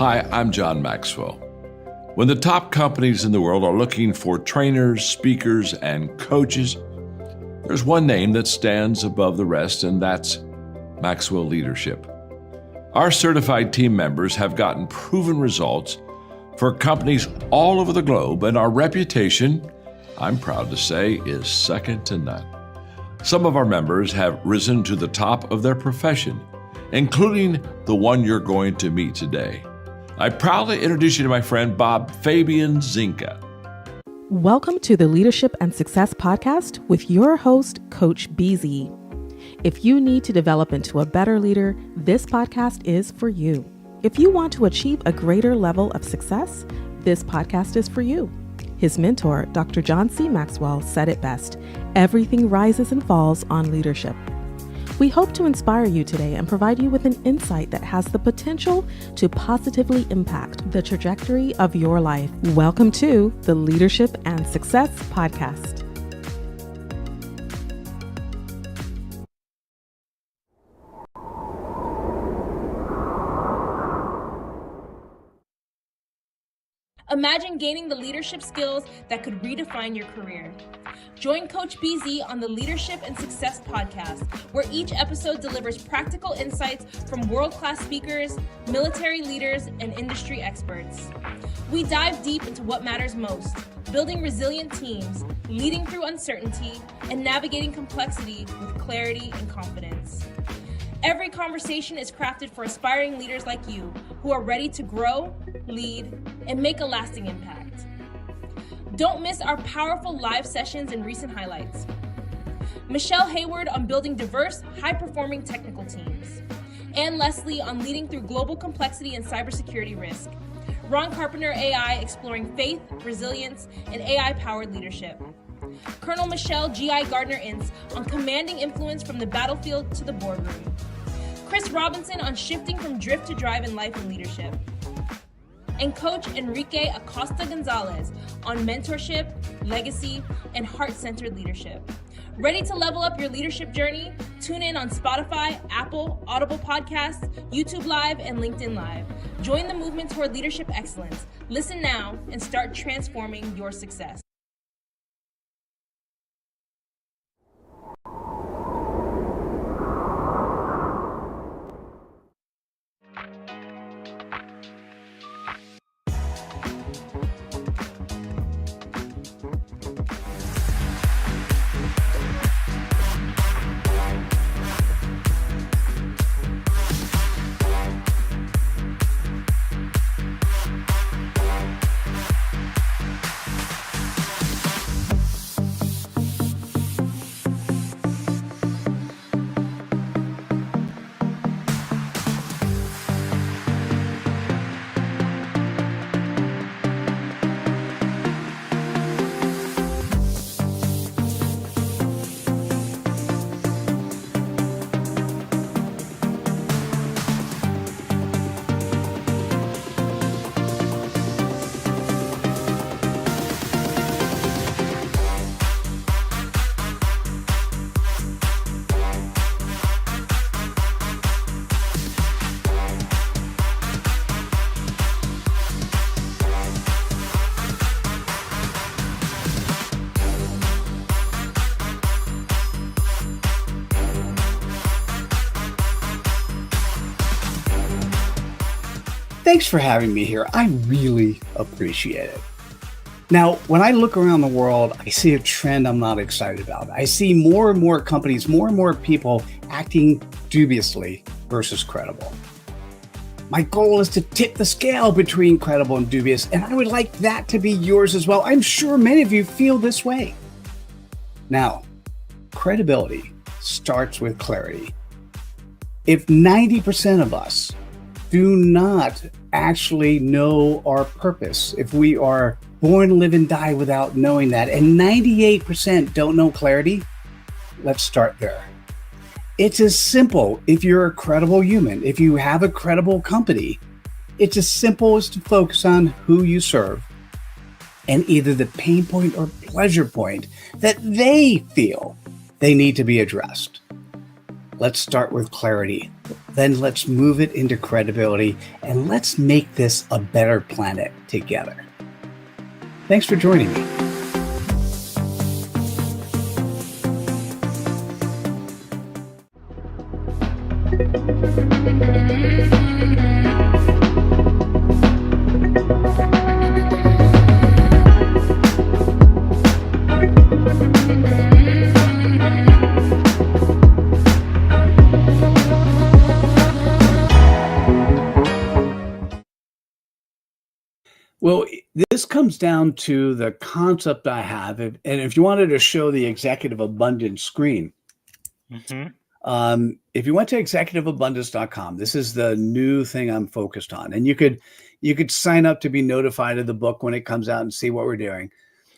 Hi, I'm John Maxwell. When the top companies in the world are looking for trainers, speakers, and coaches, there's one name that stands above the rest, and that's Maxwell Leadership. Our certified team members have gotten proven results for companies all over the globe, and our reputation, I'm proud to say, is second to none. Some of our members have risen to the top of their profession, including the one you're going to meet today. I proudly introduce you to my friend Bob Fabian Zinka. Welcome to the Leadership and Success Podcast with your host, Coach BZ. If you need to develop into a better leader, this podcast is for you. If you want to achieve a greater level of success, this podcast is for you. His mentor, Dr. John C. Maxwell, said it best: everything rises and falls on leadership. We hope to inspire you today and provide you with an insight that has the potential to positively impact the trajectory of your life. Welcome to the Leadership and Success Podcast. Imagine gaining the leadership skills that could redefine your career. Join Coach BZ on the Leadership and Success Podcast, where each episode delivers practical insights from world-class speakers, military leaders, and industry experts. We dive deep into what matters most: building resilient teams, leading through uncertainty, and navigating complexity with clarity and confidence. Every conversation is crafted for aspiring leaders like you who are ready to grow, lead, and make a lasting impact. Don't miss our powerful live sessions and recent highlights. Michelle Hayward on building diverse, high-performing technical teams. Ann Leslie on leading through global complexity and cybersecurity risk. Ron Carpenter AI exploring faith, resilience, and AI-powered leadership. Colonel Michelle G.I. Gardner-Ince on commanding influence from the battlefield to the boardroom. Chris Robinson on shifting from drift to drive in life and leadership. And Coach Enrique Acosta Gonzalez on mentorship, legacy, and heart-centered leadership. Ready to level up your leadership journey? Tune in on Spotify, Apple, Audible Podcasts, YouTube Live, and LinkedIn Live. Join the movement toward leadership excellence. Listen now and start transforming your success. Thanks for having me here. I really appreciate it. Now, when I look around the world, I see a trend I'm not excited about. I see more and more companies, more and more people acting dubiously versus credible. My goal is to tip the scale between credible and dubious, and I would like that to be yours as well. I'm sure many of you feel this way. Now, credibility starts with clarity. If 90% of us do not actually know our purpose, if we are born to live and die without knowing that, and 98% don't know clarity, let's start there. It's as simple. If you're a credible human, if you have a credible company, it's as simple as to focus on who you serve and either the pain point or pleasure point that they feel they need to be addressed. Let's start with clarity. Then let's move it into credibility, and let's make this a better planet together. Thanks for joining me. Well, this comes down to the concept I have. And if you wanted to show the executive abundance screen, if you went to executiveabundance.com, this is the new thing I'm focused on. And you could sign up to be notified of the book when it comes out and see what we're doing.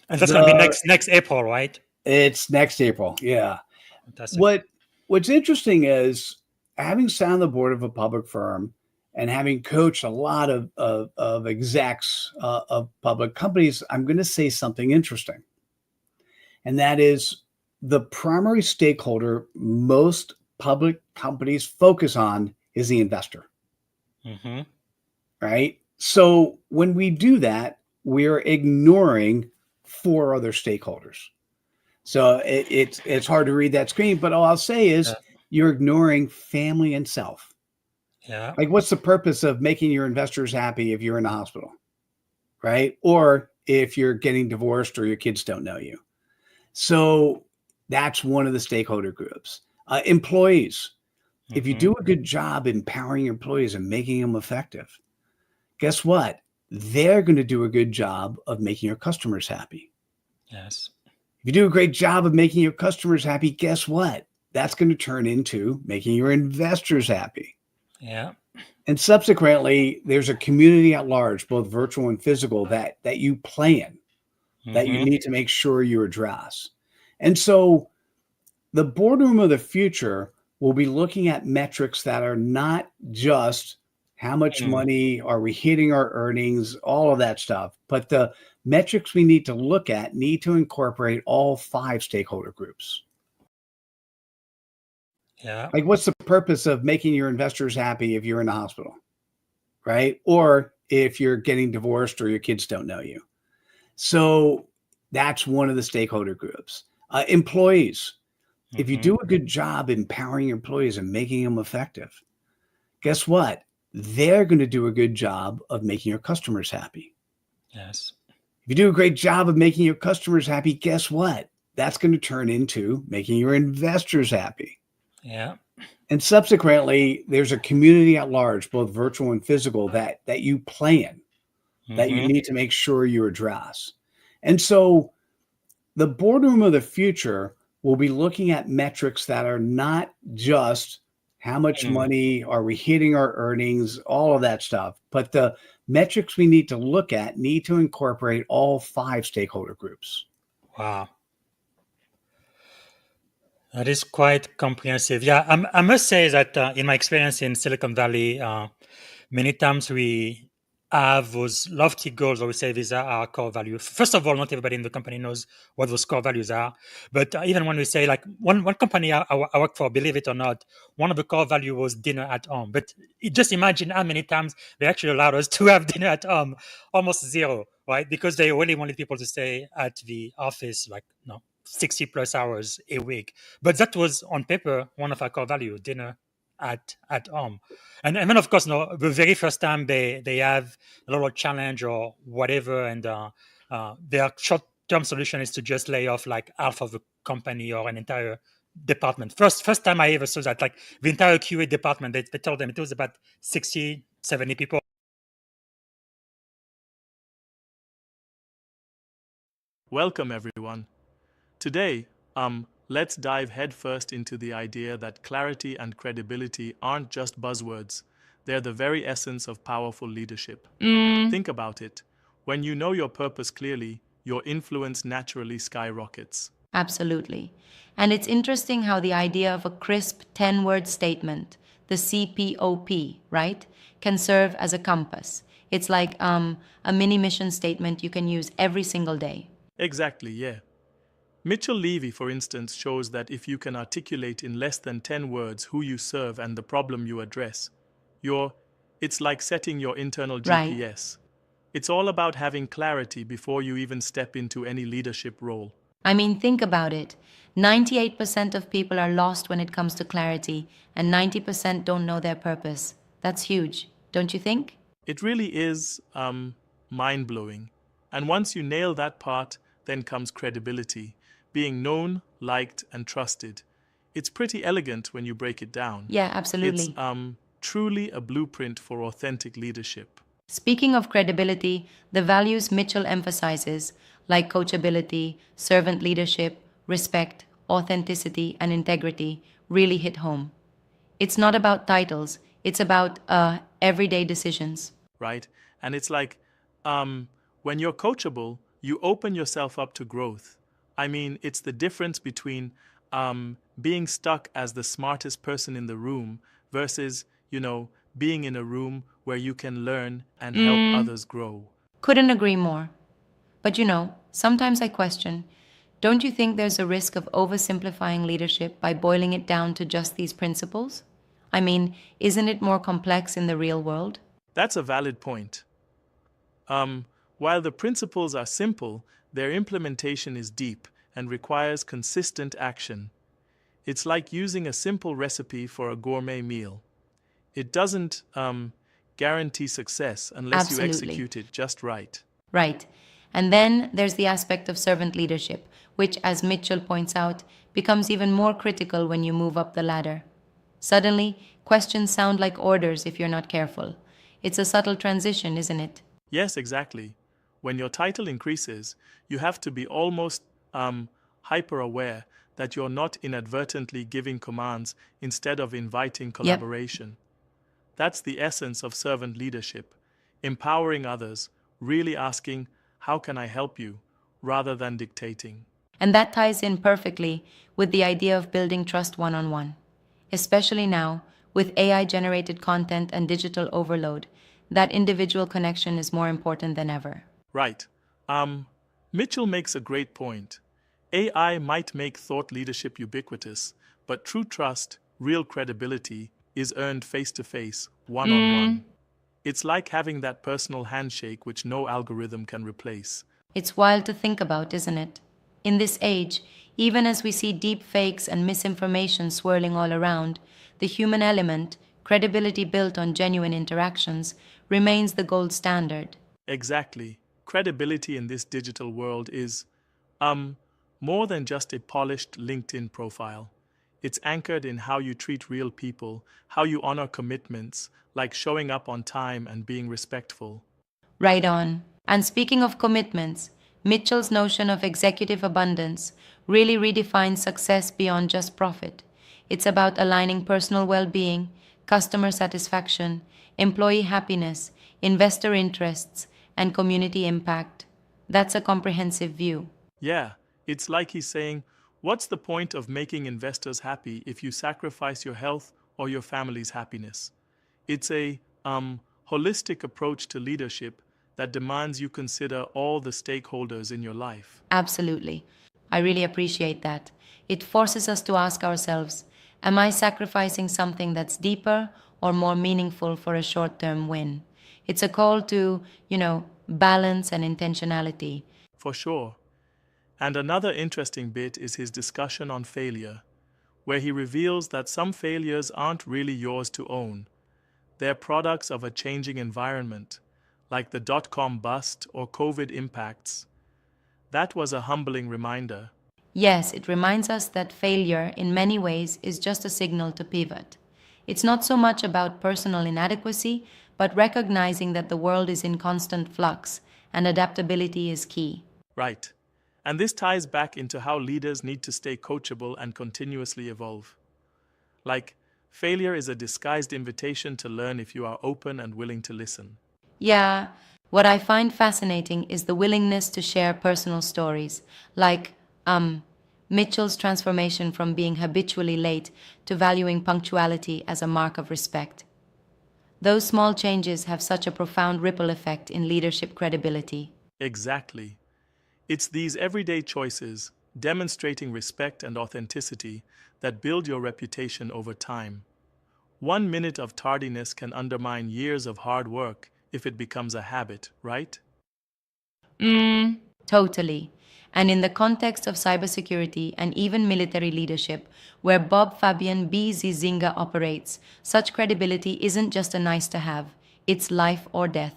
And that's going to be next April, right? It's next April. Yeah. Fantastic. What's interesting is having sat on the board of a public firm and having coached a lot of execs of public companies, I'm going to say something interesting. And that is the primary stakeholder most public companies focus on is the investor. Right? So when we do that, we're ignoring 4 other stakeholders. So it's hard to read that screen, but all I'll say is you're ignoring family and self. Yeah. Like, what's the purpose of making your investors happy if you're in the hospital, right? Or if you're getting divorced or your kids don't know you. So that's one of the stakeholder groups. Employees. If you do a good job empowering your employees and making them effective, guess what? They're going to do a good job of making your customers happy. Yes. If you do a great job of making your customers happy, guess what? That's going to turn into making your investors happy. Yeah. And subsequently, there's a community at large, both virtual and physical, that you play in, that you need to make sure you address. And so the boardroom of the future will be looking at metrics that are not just how much money are we hitting our earnings, all of that stuff, but the metrics we need to look at need to incorporate all 5 stakeholder groups. Yeah. Like, what's the purpose of making your investors happy if you're in the hospital, right? Or if you're getting divorced or your kids don't know you. So that's one of the stakeholder groups. Employees. If you do a good job empowering your employees and making them effective, guess what? They're going to do a good job of making your customers happy. Yes. If you do a great job of making your customers happy, guess what? That's going to turn into making your investors happy. Yeah. And subsequently, there's a community at large, both virtual and physical, that you play in, that you need to make sure you address. And so the boardroom of the future will be looking at metrics that are not just how much money are we hitting our earnings, all of that stuff, but the metrics we need to look at need to incorporate all 5 stakeholder groups. Wow. That is quite comprehensive. Yeah, I must say that in my experience in Silicon Valley, many times we have those lofty goals, or we say these are our core values. First of all, not everybody in the company knows what those core values are. But even when we say, like, one company I work for, believe it or not, one of the core values was dinner at home. But just imagine how many times they actually allowed us to have dinner at home. Almost zero, right? Because they really wanted people to stay at the office, like, 60 plus hours a week. But that was on paper one of our core values, dinner at home. And then, of course, the very first time they have a little challenge or whatever, and their short-term solution is to just lay off like half of the company or an entire department. First time I ever saw that, like the entire QA department, they told them it was about 60, 70 people. Welcome, everyone. Today, let's dive headfirst into the idea that clarity and credibility aren't just buzzwords. They're the very essence of powerful leadership. Think about it. When you know your purpose clearly, your influence naturally skyrockets. Absolutely. And it's interesting how the idea of a crisp 10-word statement, the CPOP, right, can serve as a compass. It's like a mini mission statement you can use every single day. Exactly, yeah. Mitchell Levy, for instance, shows that if you can articulate in less than 10 words who you serve and the problem you address, it's like setting your internal Right. GPS. It's all about having clarity before you even step into any leadership role. I mean, think about it. 98% of people are lost when it comes to clarity, and 90% don't know their purpose. That's huge, don't you think? It really is mind-blowing. And once you nail that part, then comes credibility, being known, liked, and trusted. It's pretty elegant when you break it down. Yeah, absolutely. It's truly a blueprint for authentic leadership. Speaking of credibility, the values Mitchell emphasizes, like coachability, servant leadership, respect, authenticity, and integrity, really hit home. It's not about titles, it's about everyday decisions. Right? And it's like, when you're coachable, you open yourself up to growth. I mean, it's the difference between being stuck as the smartest person in the room versus, being in a room where you can learn and help others grow. Couldn't agree more. But sometimes I question, don't you think there's a risk of oversimplifying leadership by boiling it down to just these principles? I mean, isn't it more complex in the real world? That's a valid point. While the principles are simple, their implementation is deep and requires consistent action. It's like using a simple recipe for a gourmet meal. It doesn't guarantee success unless you Absolutely. execute it just right. Right. And then there's the aspect of servant leadership, which, as Mitchell points out, becomes even more critical when you move up the ladder. Suddenly, questions sound like orders if you're not careful. It's a subtle transition, isn't it? Yes, exactly. When your title increases, you have to be almost hyper-aware that you're not inadvertently giving commands instead of inviting collaboration. That's the essence of servant leadership, empowering others, really asking, how can I help you, rather than dictating. And that ties in perfectly with the idea of building trust one-on-one. Especially now, with AI-generated content and digital overload, that individual connection is more important than ever. Right. Mitchell makes a great point. AI might make thought leadership ubiquitous, but true trust, real credibility, is earned face-to-face, one-on-one. It's like having that personal handshake which no algorithm can replace. It's wild to think about, isn't it? In this age, even as we see deep fakes and misinformation swirling all around, the human element, credibility built on genuine interactions, remains the gold standard. Exactly. Credibility in this digital world is more than just a polished LinkedIn profile. It's anchored in how you treat real people, how you honor commitments, like showing up on time and being respectful. Right on. And speaking of commitments, Mitchell's notion of executive abundance really redefines success beyond just profit. It's about aligning personal well-being, customer satisfaction, employee happiness, investor interests, and community impact. That's a comprehensive view. Yeah, it's like he's saying, what's the point of making investors happy if you sacrifice your health or your family's happiness? It's a holistic approach to leadership that demands you consider all the stakeholders in your life. Absolutely. I really appreciate that. It forces us to ask ourselves, am I sacrificing something that's deeper or more meaningful for a short-term win? It's a call to, balance and intentionality. For sure. And another interesting bit is his discussion on failure, where he reveals that some failures aren't really yours to own. They're products of a changing environment, like the dot-com bust or COVID impacts. That was a humbling reminder. Yes, it reminds us that failure, in many ways, is just a signal to pivot. It's not so much about personal inadequacy, but recognizing that the world is in constant flux and adaptability is key. Right. And this ties back into how leaders need to stay coachable and continuously evolve. Like, failure is a disguised invitation to learn if you are open and willing to listen. Yeah, what I find fascinating is the willingness to share personal stories, like Mitchell's transformation from being habitually late to valuing punctuality as a mark of respect. Those small changes have such a profound ripple effect in leadership credibility. Exactly. It's these everyday choices, demonstrating respect and authenticity that build your reputation over time. 1 minute of tardiness can undermine years of hard work if it becomes a habit, right? Totally. And in the context of cybersecurity and even military leadership, where Bob Fabian B. Zizinga operates, such credibility isn't just a nice to have, it's life or death.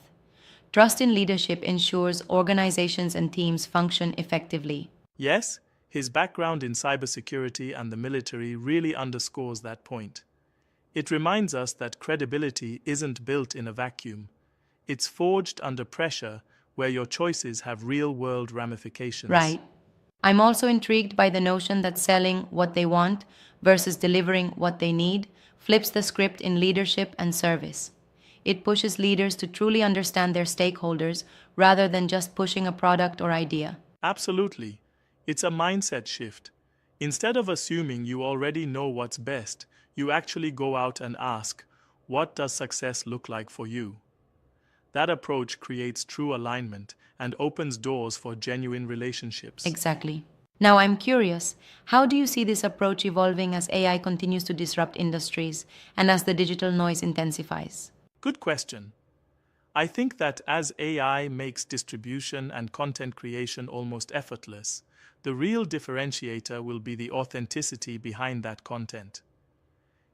Trust in leadership ensures organizations and teams function effectively. Yes, his background in cybersecurity and the military really underscores that point. It reminds us that credibility isn't built in a vacuum. It's forged under pressure where your choices have real-world ramifications. Right. I'm also intrigued by the notion that selling what they want versus delivering what they need flips the script in leadership and service. It pushes leaders to truly understand their stakeholders rather than just pushing a product or idea. Absolutely. It's a mindset shift. Instead of assuming you already know what's best, you actually go out and ask, what does success look like for you? That approach creates true alignment and opens doors for genuine relationships. Exactly. Now I'm curious, how do you see this approach evolving as AI continues to disrupt industries and as the digital noise intensifies? Good question. I think that as AI makes distribution and content creation almost effortless, the real differentiator will be the authenticity behind that content.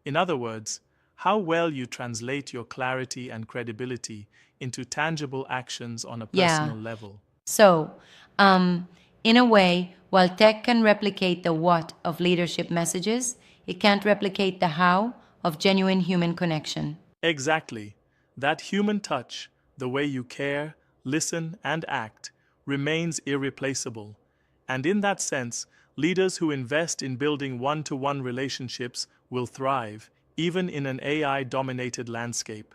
In other words, how well you translate your clarity and credibility into tangible actions on a personal level. So, in a way, while tech can replicate the what of leadership messages, it can't replicate the how of genuine human connection. Exactly. That human touch, the way you care, listen, and act, remains irreplaceable. And in that sense, leaders who invest in building one-to-one relationships will thrive, even in an AI-dominated landscape.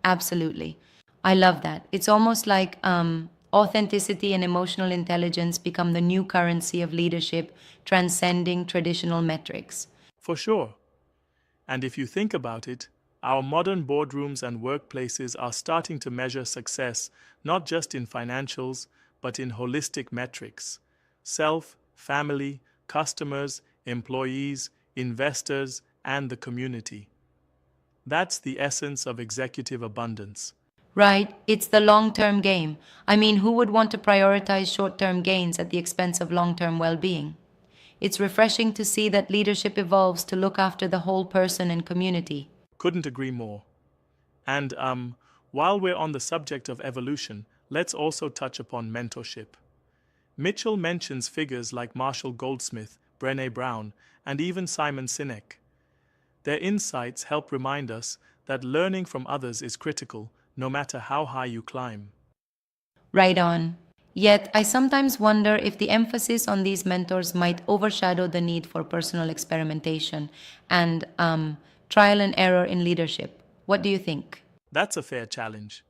Absolutely. I love that. It's almost like authenticity and emotional intelligence become the new currency of leadership, transcending traditional metrics. For sure. And if you think about it, our modern boardrooms and workplaces are starting to measure success not just in financials, but in holistic metrics: self, family, customers, employees, investors, and the community. That's the essence of executive abundance. Right? It's the long term game. I mean, who would want to prioritize short term gains at the expense of long term well being? It's refreshing to see that leadership evolves to look after the whole person and community. Couldn't agree more. And while we're on the subject of evolution, let's also touch upon mentorship. Mitchell mentions figures like Marshall Goldsmith, Brené Brown, and even Simon Sinek. Their insights help remind us that learning from others is critical, no matter how high you climb. Right on. Yet, I sometimes wonder if the emphasis on these mentors might overshadow the need for personal experimentation and trial and error in leadership. What do you think? That's a fair challenge.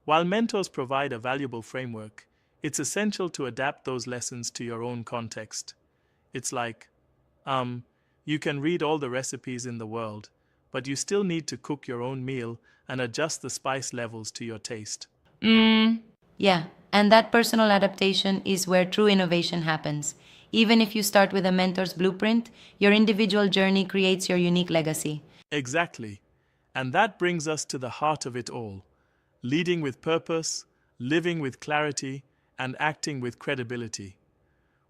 While mentors provide a valuable framework, it's essential to adapt those lessons to your own context. It's like, you can read all the recipes in the world, but you still need to cook your own meal and adjust the spice levels to your taste. Yeah, and that personal adaptation is where true innovation happens. Even if you start with a mentor's blueprint, your individual journey creates your unique legacy. Exactly. And that brings us to the heart of it all: leading with purpose, living with clarity, and acting with credibility.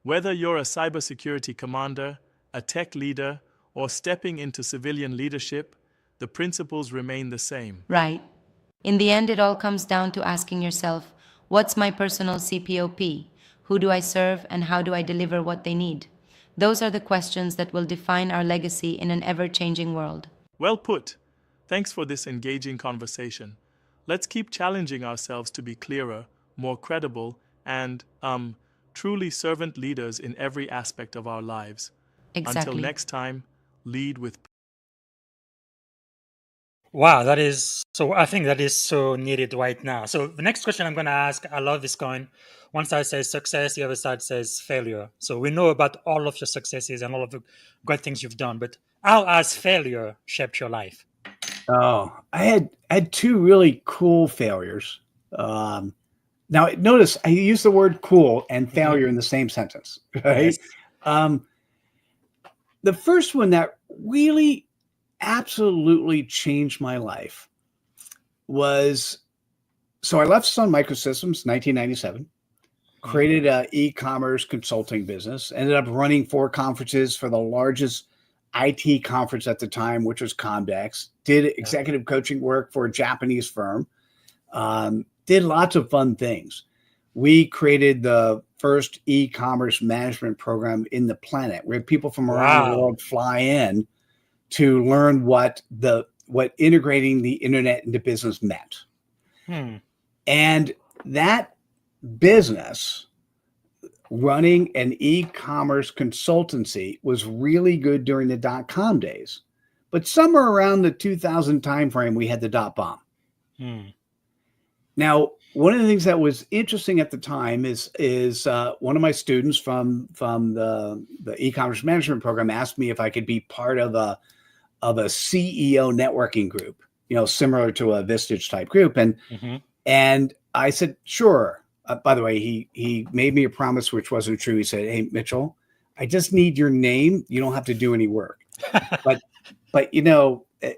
Whether you're a cybersecurity commander, a tech leader, or stepping into civilian leadership, the principles remain the same. Right. In the end, it all comes down to asking yourself, what's my personal CPOP? Who do I serve and how do I deliver what they need? Those are the questions that will define our legacy in an ever-changing world. Well put. Thanks for this engaging conversation. Let's keep challenging ourselves to be clearer, more credible, and, truly servant leaders in every aspect of our lives. Exactly. Until next time, lead with. Wow, that is so. I think that is so needed right now. So the next question I'm going to ask, I love this coin. One side says success, the other side says failure. So we know about all of your successes and all of the great things you've done, but how has failure shaped your life? Oh, I had two really cool failures. Now, notice I use the word cool and failure in the same sentence, right? Yes. The first one that really absolutely changed my life was, so I left Sun Microsystems 1997, created a e-commerce consulting business, ended up running 4 conferences for the largest IT conference at the time, which was Comdex, did executive coaching work for a Japanese firm, did lots of fun things. We created the first e-commerce management program in the planet, where people from around the world fly in to learn what integrating the internet into business meant. And that business, running an e-commerce consultancy, was really good during the dot-com days. But somewhere around the 2000 timeframe, we had the dot bomb. Now, one of the things that was interesting at the time is one of my students from the e-commerce management program asked me if I could be part of a CEO networking group, similar to a Vistage type group, and I said sure. By the way, he made me a promise which wasn't true. He said, "Hey, Mitchell, I just need your name. You don't have to do any work, but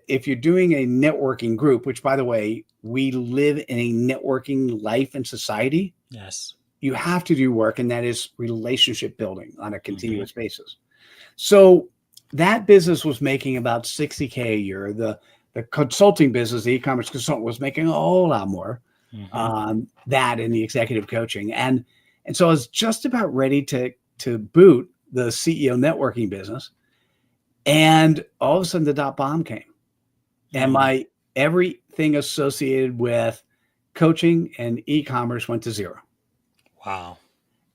if you're doing a networking group, which, by the way, we live in a networking life and society, Yes, you have to do work, and that is relationship building on a continuous basis." So that business was making about $60K a year. The consulting business, the e-commerce consultant, was making a whole lot more. That in the executive coaching, and so I was just about ready to boot the CEO networking business, and all of a sudden the dot bomb came. And everything associated with coaching and e-commerce went to zero. Wow.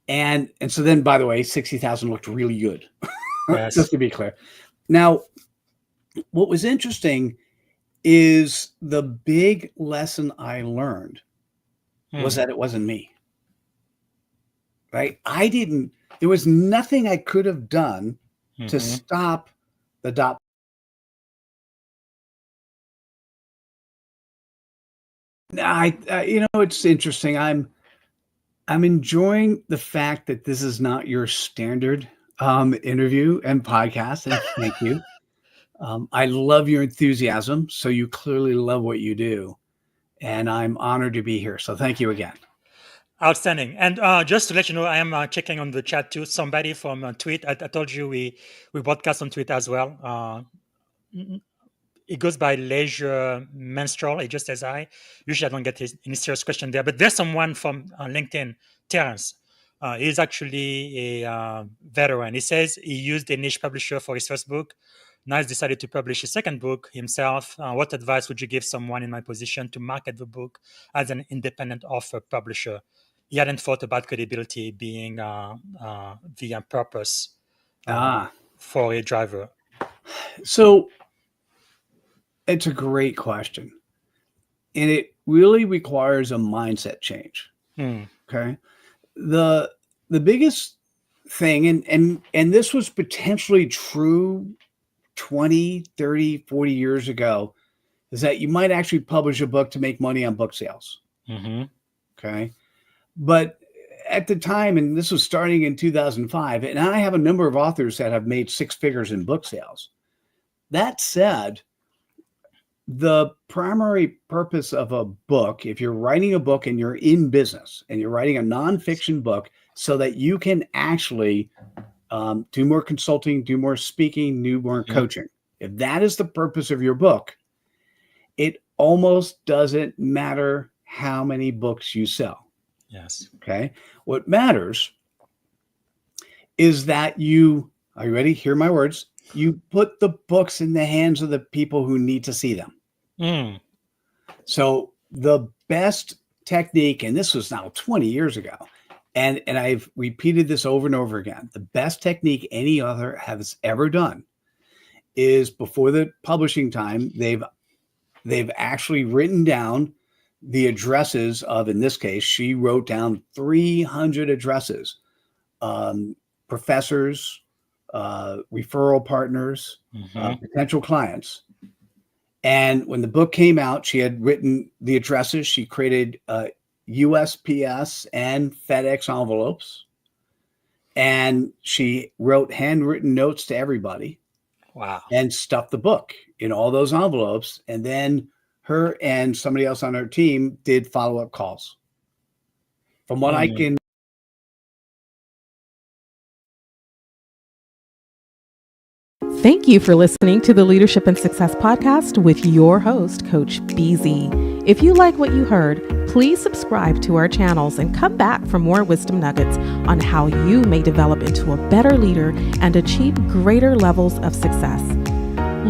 And so then, by the way, 60,000 looked really good. Yes. Just to be clear. Now, what was interesting is the big lesson I learned was that it wasn't me. Right? There was nothing I could have done to stop the dot. It's interesting. I'm enjoying the fact that this is not your standard interview and podcast, and thank you. I love your enthusiasm, so you clearly love what you do, and I'm honored to be here. So thank you again. Outstanding. And just to let you know, I am checking on the chat too. Somebody from Tweet. I told you we broadcast on Twitter as well. It goes by Leisure Menstrual. It just says hi. Usually I don't get any serious question there, but there's someone from LinkedIn, Terrence. He's actually a veteran. He says he used a niche publisher for his first book. Now he's decided to publish his second book himself. What advice would you give someone in my position to market the book as an independent author publisher? He hadn't thought about credibility being the purpose for a driver. So it's a great question. And it really requires a mindset change. Okay. The biggest thing, and this was potentially true 20, 30, 40 years ago, is that you might actually publish a book to make money on book sales. Okay. But at the time, and this was starting in 2005, and I have a number of authors that have made 6 figures in book sales. That said, the primary purpose of a book, if you're writing a book and you're in business and you're writing a nonfiction book so that you can actually do more consulting, do more speaking, do more coaching, if that is the purpose of your book, it almost doesn't matter how many books you sell. Yes. Okay. What matters is that are you ready? Hear my words. You put the books in the hands of the people who need to see them. So the best technique, and this was now 20 years ago, and I've repeated this over and over again, the best technique any author has ever done is before the publishing time, they've actually written down the addresses of, in this case, she wrote down 300 addresses, professors, referral partners, potential clients. And when the book came out, she had written the addresses. She created USPS and FedEx envelopes. And she wrote handwritten notes to everybody. Wow. And stuffed the book in all those envelopes. And then her and somebody else on her team did follow-up calls. From what I can. Thank you for listening to the Leadership and Success Podcast with your host, Coach BZ. If you like what you heard, please subscribe to our channels and come back for more wisdom nuggets on how you may develop into a better leader and achieve greater levels of success.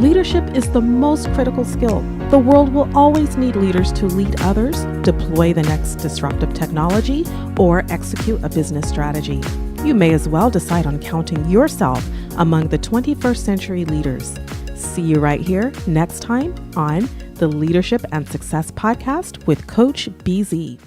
Leadership is the most critical skill. The world will always need leaders to lead others, deploy the next disruptive technology, or execute a business strategy. You may as well decide on counting yourself among the 21st century leaders. See you right here next time on the Leadership and Success Podcast with Coach BZ.